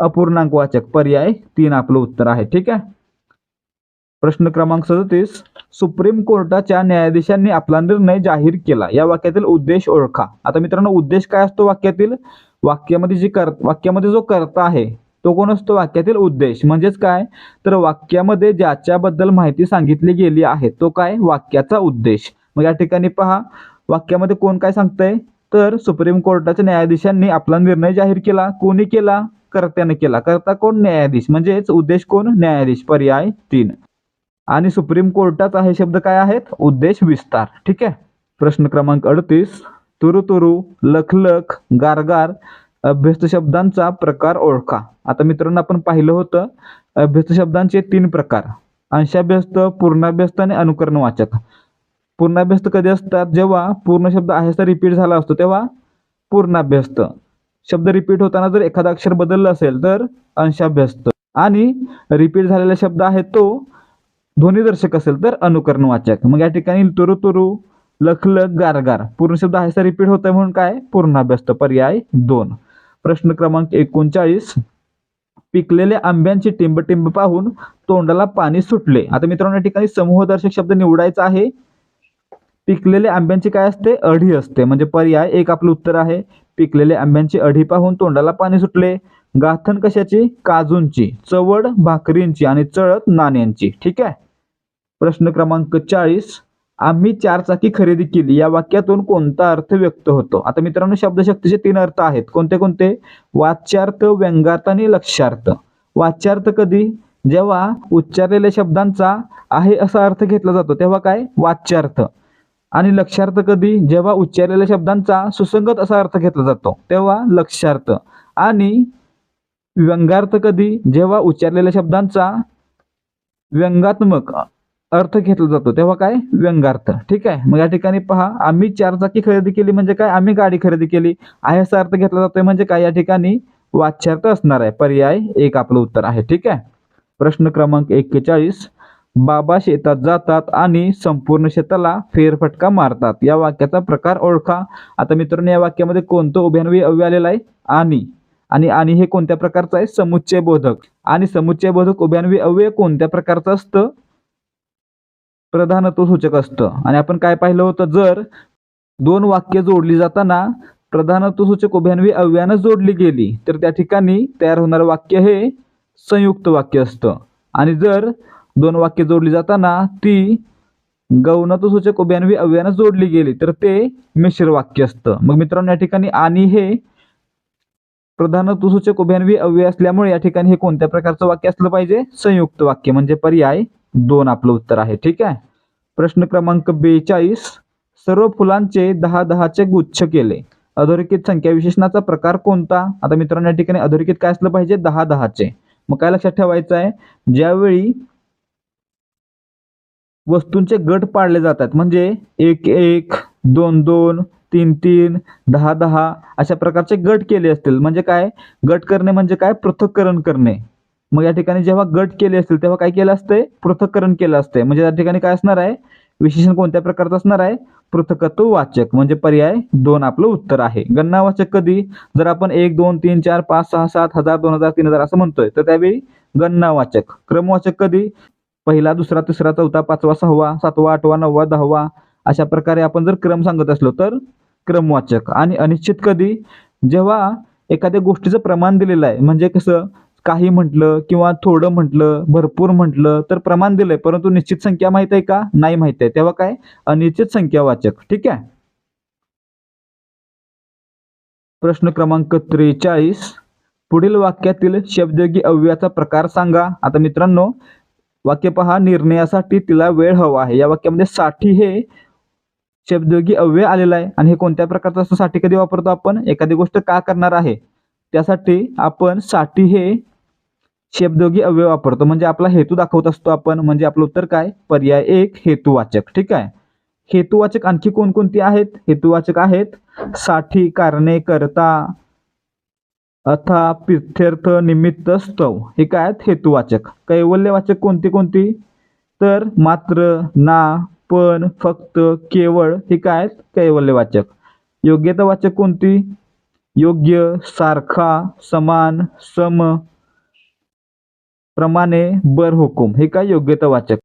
अपूर्णांक वाचक. पर्याय 3 आपलं उत्तर आहे. ठीक आहे. प्रश्न क्रमांक 37. सुप्रीम कोर्टाच्या न्यायाधीशांनी आपला निर्णय जाहीर केला. या वाक्यातील उद्देश ओळखा. आता मित्रांनो, उद्देश काय असतो वाक्यातील? वाक्यामध्ये जो कर्ता आहे तो कोण असतो? वाक्यातील उद्देश. म्हणजेच काय? तर वाक्यामध्ये ज्याच्याबद्दल माहिती सांगितली गेली आहे तो काय? वाक्याचा उद्देश. मग या ठिकाणी पहा, वाक्यामध्ये कोण काय सांगतंय? तर सुप्रीम कोर्टाच्या न्यायाधीशांनी आपला निर्णय जाहीर केला. कोणी केला? कर्त्याने केला. कर्ता कोण? न्यायाधीश. म्हणजेच उद्देश कोण? न्यायाधीश. पर्याय 3. आणि सुप्रीम कोर्टाचा हे शब्द काय आहेत? उद्देश विस्तार. ठीक आहे. प्रश्न क्रमांक 38. तुरु तुरु, लखलख, गारगार अभ्यस्त शब्दांचा प्रकार ओळखा. आता मित्रांनो आपण पाहिलं होतं अभ्यस्त शब्दांचे 3 प्रकार: अंशाभ्यस्त, पूर्णाभ्यस्त आणि अनुकरणवाचक. पूर्णाभ्यस्त कधी असतात? जेव्हा पूर्ण शब्द आहेचा रिपीट झाला असतो तेव्हा पूर्णाभ्यस्त. शब्द रिपीट होताना जर एखादा अक्षर बदललं असेल तर अंशाभ्यस्त. आणि रिपीट झालेला शब्द आहे तो ध्वनिदर्शक असेल तर अनुकरणवाचक. मग या ठिकाणी तुरु तुरु, लखलख, गारगार पूर्ण शब्द आहेचा रिपीट होतोय म्हणून काय? पूर्णाभ्यस्त. पर्याय 2. प्रश्न क्रमांक 39. पिकलेले आंब्यांची टिंब पाहून तोंडाला पाणी सुटले. आता मित्रांनो या ठिकाणी समूहदर्शक शब्द निवडायचा आहे. पिकलेले आंब्यांची काय असते? अढी असते. म्हणजे पर्याय 1 आपलं उत्तर आहे. पिकलेले आंब्यांची अढी पाहून तोंडाला पाणी सुटले. गाथण कशाची? काजूंची. चवड भाकरींची आणि चळत नाण्यांची. ठीक आहे. प्रश्न क्रमांक 40. आम्ही 4 चाकी खरेदी केली या वाक्यातून कोणता अर्थ व्यक्त होतो? आता मित्रांनो शब्दशक्तीचे 3 अर्थ आहेत. कोणते कोणते? वाच्यार्थ, व्यंग्यार्थ आणि लक्ष्यार्थ. वाच्यार्थ कधी? जेव्हा उच्चारलेल्या शब्दांचा आहे असा अर्थ घेतला जातो तेव्हा काय? वाच्यार्थ. आणि लक्ष्यार्थ कधी? जेव्हा उच्चारलेल्या शब्दांचा सुसंगत असा अर्थ घेतला जातो तेव्हा लक्ष्यार्थ. आणि व्यंग्यार्थ कधी? जेव्हा उच्चारलेल्या शब्दांचा व्यंगात्मक अर्थ घेतला जातो तेव्हा काय? व्यंग्यार्थ. ठीक आहे. मग या ठिकाणी पहा, आम्ही 4 चाकी खरेदी केली म्हणजे काय? आम्ही गाडी खरेदी केली. आहे असा अर्थ घेतला जातोय म्हणजे काय? या ठिकाणी वाच्यार्थ असणार आहे. पर्याय 1 आपलं उत्तर आहे. ठीक आहे. प्रश्न क्रमांक 41. बाबा शेतात जातात आणि संपूर्ण शेताला फेरफटका मारतात या वाक्याचा प्रकार ओळखा. आता मित्रांनो या वाक्यामध्ये कोणतं उभयान्वयी अव्यय आलेलं आहे? आणि हे कोणत्या प्रकारचं आहे? समुच्चय बोधक. आणि समुच्चय बोधक उभयान्वयी अव्यय कोणत्या प्रकारचं असतं? प्रधानत्व सूचक असतं. आणि आपण काय पाहिलं होतं? जर 2 वाक्य जोडली जाताना प्रधानत्व सूचक उभयान्वयी अव्ययानं जोडली गेली तर त्या ठिकाणी तयार होणारं वाक्य हे संयुक्त वाक्य असतं. आणि जर 2 वाक्य जोडली जाताना ती गौणत्व सूचक उभयान्वयी अव्ययानं जोडली गेली तर ते मिश्र वाक्य असतं. मग मित्रांनो या ठिकाणी आणि हे प्रधानत्व सूचक उभयान्वयी अव्यय असल्यामुळे या ठिकाणी हे कोणत्या प्रकारचं वाक्य असलं पाहिजे? संयुक्त वाक्य. म्हणजे पर्याय 2 आपलं उत्तर आहे. ठीक आहे. प्रश्न क्रमांक 42. सर्व फुलांचे 10-10चे गुच्छ केले. अधोरेखित संख्या विशेषणाचा प्रकार कोणता? आता मित्रांनो या ठिकाणी अधोरेखित काय असलं पाहिजे? 10-10चे. मग काय लक्षात ठेवायचं आहे? ज्यावेळी वस्तूंचे गट पाडले जातात म्हणजे 1-1, 2-2, 3-3, 10-10 अशा प्रकारचे गट केले असतील म्हणजे काय? गट करणे म्हणजे काय? पृथक्करण करणे. मग या ठिकाणी जेव्हा गट केले असतील तेव्हा काय केलं असतंय? पृथक्करण केलं असतंय. म्हणजे या ठिकाणी काय असणार आहे? विशेषण कोणत्या प्रकारचं असणार आहे? पृथकत्व वाचक. म्हणजे पर्याय 2 आपलं उत्तर आहे. गणनावाचक कधी? जर आपण 1, 2, 3, 4, 5, 6, 7, 1000, 2000, 3000 असं म्हणतोय तर त्यावेळी गणनावाचक. क्रमवाचक कधी? पहिला, दुसरा, तिसरा, चौथा, पाचवा, 6वा, 7वा, 8वा, 9वा, 10वा अशा प्रकारे आपण जर क्रम सांगत असलो तर क्रमवाचक. आणि अनिश्चित कधी? जेव्हा एखाद्या गोष्टीचं प्रमाण दिलेलं आहे म्हणजे कसं? काही म्हटलं किंवा थोडं म्हटलं, भरपूर म्हटलं तर प्रमाण दिलंय परंतु निश्चित संख्या माहित आहे का? नाही माहित आहे. तेव्हा काय? अनिश्चित संख्यावाचक. ठीक आहे. प्रश्न क्रमांक 43. पुढील वाक्यातील शब्दयोगी अव्ययाचा प्रकार सांगा. आता मित्रांनो वाक्य पहा, निर्णयासाठी तिला वेळ हवा आहे. या वाक्यामध्ये साठी हे शब्दयोगी अव्यय आलेलं आहे. आणि हे कोणत्या प्रकारचं असतं? साठी कधी वापरतो आपण? एखादी गोष्ट का करणार आहे त्यासाठी आपण साठी हे शब्दयोगी अव्यय वापरतो. म्हणजे आपला हेतू दाखवत असतो आपण. म्हणजे आपलं उत्तर काय? पर्याय 1 हेतुवाचक. ठीक आहे. हेतुवाचक आणखी कोणकोणती आहेत? हेतुवाचक आहेत साठी, कारणे, करता, अथा, प्रित्यर्थ, निमित्त, स्तव. हे काय आहेत? हेतुवाचक. कैवल्यवाचक कोणती कोणती? तर मात्र, ना, पण, फक्त, केवळ हे काय आहेत? कैवल्यवाचक. योग्यतावाचक कोणती? योग्य, सारखा, समान, सम, प्रमाणे, बर, हुकूम हे काय? योग्यतावाचक.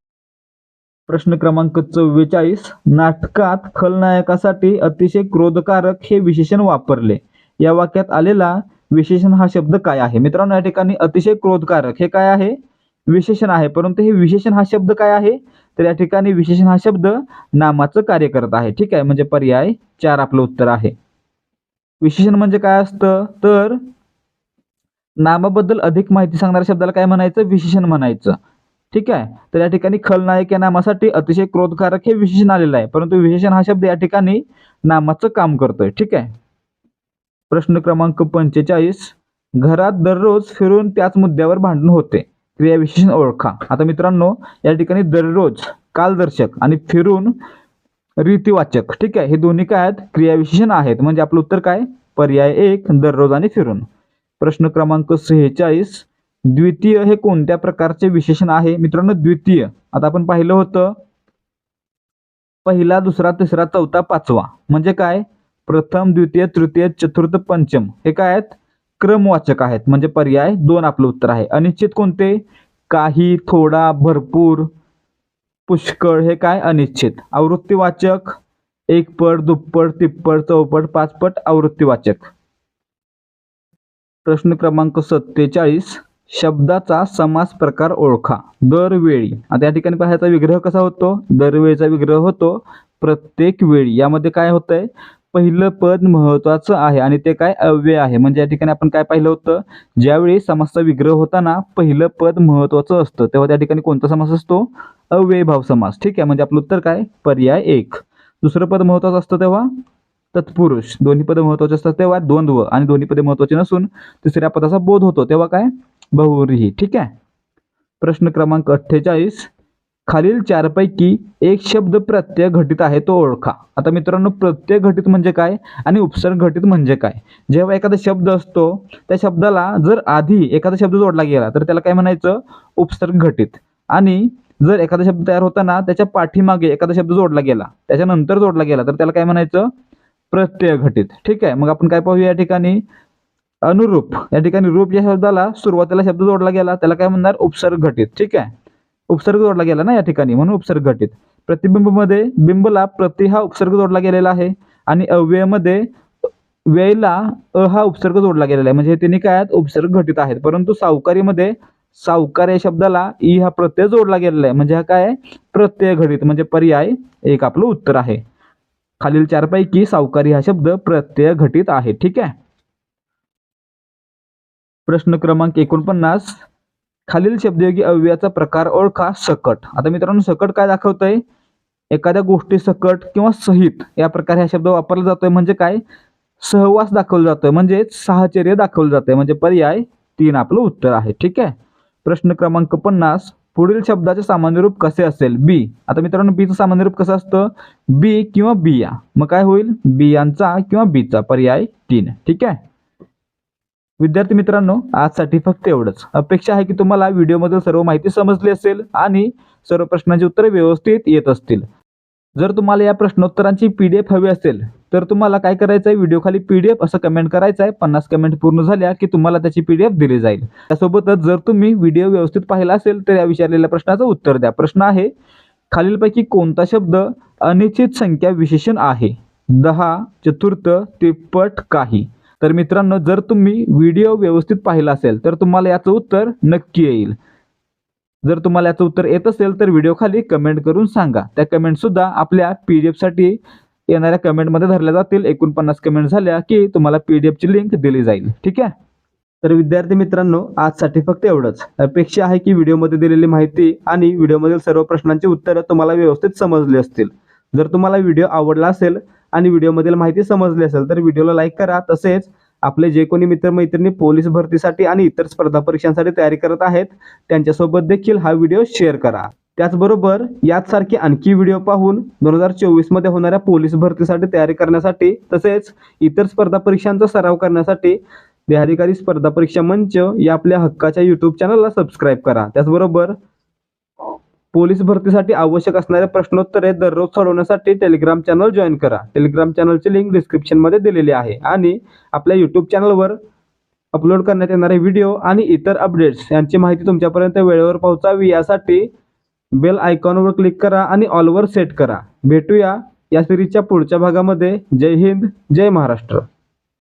प्रश्न क्रमांक 44. नाटकात खलनायकासाठी अतिशय क्रोधकारक हे विशेषण वापरले. या वाक्यात आलेला विशेषण हा शब्द काय आहे? मित्रांनो या ठिकाणी अतिशय क्रोधकारक हे काय आहे? विशेषण आहे. परंतु हे विशेषण हा शब्द काय आहे? तर या ठिकाणी विशेषण हा शब्द नामाचं कार्य करत आहे. ठीक आहे. म्हणजे पर्याय 4 आपलं उत्तर आहे. विशेषण म्हणजे काय असतं, तर नामाबद्दल अधिक माहिती सांगणाऱ्या शब्दाला काय म्हणायचं, विशेषण म्हणायचं. ठीक आहे. तर या ठिकाणी खलनायक या नामासाठी अतिशय क्रोधकारक हे विशेषण आलेलं आहे, परंतु विशेषण हा शब्द या ठिकाणी नामाचं काम करतोय. ठीक आहे. प्रश्न क्रमांक 45, घरात दररोज फिरून त्याच मुद्द्यावर भांडण होते, क्रियाविशेषण ओळखा. आता मित्रांनो, या ठिकाणी दररोज कालदर्शक आणि फिरून रीतिवाचक, ठीक आहे, हे दोन्ही काय आहेत, क्रियाविशेषण आहेत. म्हणजे आपलं उत्तर काय, पर्याय 1 दररोज आणि फिरून. प्रश्न क्रमांक 46, द्वितीय हे कोणत्या प्रकारचे विशेषण आहे. मित्रांनो, द्वितीय आता आपण पाहिलं होतं पहिला, दुसरा, तिसरा, चौथा, पाचवा, म्हणजे काय, प्रथम, द्वितीय, तृतीय, चतुर्थ, पंचम, हे काय आहेत, क्रमवाचक आहेत. म्हणजे पर्याय 2 आपलं उत्तर आहे. अनिश्चित कोणते, काही, थोडा, भरपूर, पुष्कळ, हे काय अनिश्चित. आवृत्तीवाचक एकपट, दुप्पट, तिप्पट, चौपट, पाचपट, आवृत्तीवाचक. प्रश्न क्रमांक 47, शब्दाचा समास प्रकार ओळखा. दरवेळी, आता या ठिकाणी पाहायचा विग्रह कसा होतो, दरवेळीचा विग्रह होतो प्रत्येक वेळी. यामध्ये काय होतंय, पहिलं पद महत्वाचं आहे आणि ते काय अव्यय आहे. म्हणजे या ठिकाणी आपण काय पाहिलं होतं, ज्यावेळी समासाचा विग्रह होताना पहिलं पद महत्वाचं असतं तेव्हा त्या ठिकाणी कोणता समास असतो, अव्ययीभाव समास. ठीक आहे. म्हणजे आपलं उत्तर काय, पर्याय 1. दुसरं पद महत्वाचं असतं तेव्हा तत्पुरुष, दोन्ही पद महत्वाचे असतात तेव्हा द्वंद्व, आणि दोन्ही पदे महत्वाची नसून तिसऱ्या पदाचा बोध होतो तेव्हा काय, बहुव्रीही. ठीक आहे. प्रश्न क्रमांक 48, खालील 4 पैकी एक शब्द प्रत्यय घटित आहे तो ओळखा. आता मित्रांनो, प्रत्यय घटित म्हणजे काय आणि उपसर्ग घटित म्हणजे काय. जेव्हा एखादा शब्द असतो त्या शब्दाला जर आधी एखादा शब्द जोडला गेला तर त्याला काय म्हणायचं, उपसर्ग घटित. आणि जर एखादा शब्द तयार होताना त्याच्या पाठीमागे एखादा शब्द जोडला गेला, त्याच्यानंतर जोडला गेला, तर त्याला काय म्हणायचं, प्रत्यय घटित. ठीक आहे. मग आपण काय पाहूया या ठिकाणी, अनुरूप, या ठिकाणी रूप या शब्दाला सुरुवातीला शब्द जोडला गेला त्याला काय म्हणणार, उपसर्ग घटित. ठीक आहे. उपसर्ग जोडला गेला ना या ठिकाणी, म्हणून उपसर्ग घटित. प्रतिबिंब मध्ये बिंबला प्रति हा उपसर्ग जोडला गेलेला आहे आणि अव्ययमध्ये व्ययला अ हा उपसर्ग जोडला गेलेला आहे. म्हणजे हे तिन्ही काय आहेत, उपसर्ग घटित आहेत. परंतु सावकारीमध्ये सावकार या शब्दाला ई हा प्रत्यय जोडला गेलेला आहे. म्हणजे हा काय आहे, प्रत्यय घटित. म्हणजे पर्याय 1 आपलं उत्तर आहे. खालील 4 पैकी सावकारी हा शब्द प्रत्यय घटित आहे. ठीक आहे. प्रश्न क्रमांक 49, खालील शब्दयोगी अव्ययाचा प्रकार ओळखा. सकट. आता मित्रांनो, सकट काय दाखवतंय, एखाद्या गोष्टी सकट किंवा सहित या प्रकारे हा शब्द वापरला जातोय. म्हणजे काय, सहवास दाखवला जातोय, म्हणजे साहचर्य दाखवलं जातंय. म्हणजे पर्याय 3 आपलं उत्तर आहे. ठीक आहे. प्रश्न क्रमांक 50, पुढील शब्दाचे सामान्य रूप कसे असेल. बी. आता मित्रांनो, बीचं सामान्य रूप कसं असतं, बी किंवा बिया. मग काय होईल, बियांचा किंवा बीचा. पर्याय 3. ठीक आहे. विद्यार्थी मित्रांनो, आजसाठी फक्त एवढंच. अपेक्षा आहे की तुम्हाला व्हिडिओमधील सर्व माहिती समजली असेल आणि सर्व प्रश्नांची उत्तरे व्यवस्थित येत असतील. जर तुम्हाला या प्रश्नोत्तरांची PDF हवी असेल तर तुम्हाला काय करायचं आहे, व्हिडिओ खाली PDF असं कमेंट करायचं आहे. 50 कमेंट पूर्ण झाल्या की तुम्हाला त्याची PDF दिली जाईल. त्यासोबतच जर तुम्ही व्हिडिओ व्यवस्थित पाहिला असेल तर या विचारलेल्या प्रश्नाचं उत्तर द्या. प्रश्न आहे, खालीलपैकी कोणता शब्द अनिश्चित संख्या विशेषण आहे. 10, चतुर्थ, तिप्पट, काही. तर मित्रांनो, जर तुम्ही व्हिडिओ व्यवस्थित पाहिला असेल तर तुम्हाला याचं उत्तर नक्की येईल. जर तुम्हाला याचं उत्तर येत असेल तर व्हिडिओ खाली कमेंट करून सांगा. त्या कमेंट सुद्धा आपल्या PDF साठी येणाऱ्या कमेंटमध्ये धरल्या जातील. 49 कमेंट झाल्या की तुम्हाला PDF ची लिंक दिली जाईल. ठीक आहे. तर विद्यार्थी मित्रांनो, आजसाठी फक्त एवढंच. अपेक्षा आहे की व्हिडिओमध्ये दिलेली माहिती आणि व्हिडिओमधील सर्व प्रश्नांची उत्तरं तुम्हाला व्यवस्थित समजली असतील. जर तुम्हाला व्हिडिओ आवडला असेल आणि व्हिडिओमधील माहिती समजली असेल तर व्हिडिओला लाईक करा. तसेच आपले जे कोणी मित्रमैत्रिणी पोलीस भरतीसाठी आणि इतर स्पर्धा परीक्षांसाठी तयारी करत आहेत त्यांच्यासोबत देखील हा व्हिडिओ शेअर करा. त्याचबरोबर याचसारखे आणखी व्हिडिओ पाहून 2024 मध्ये होणाऱ्या पोलीस भरतीसाठी तयारी करण्यासाठी तसेच इतर स्पर्धा परीक्षांचा सराव करण्यासाठी देहाधिकारी स्पर्धा परीक्षा मंच या आपल्या हक्काच्या YouTube चॅनलला सबस्क्राईब करा. त्याचबरोबर पोलीस भरतीसाठी आवश्यक असणारे प्रश्नोत्तरे दररोज सोडवण्यासाठी टेलिग्राम चॅनल जॉईन करा. टेलिग्राम चॅनलची लिंक डिस्क्रिप्शनमध्ये दिलेली आहे. आणि आपल्या YouTube चॅनलवर अपलोड करण्यात येणारे व्हिडिओ आणि इतर अपडेट्स यांची माहिती तुमच्यापर्यंत वेळेवर पोहोचावी यासाठी बेल आयकॉनवर क्लिक करा आणि ऑलवर सेट करा. भेटूया या सिरीजच्या पुढच्या भागामध्ये. जय हिंद, जय महाराष्ट्र.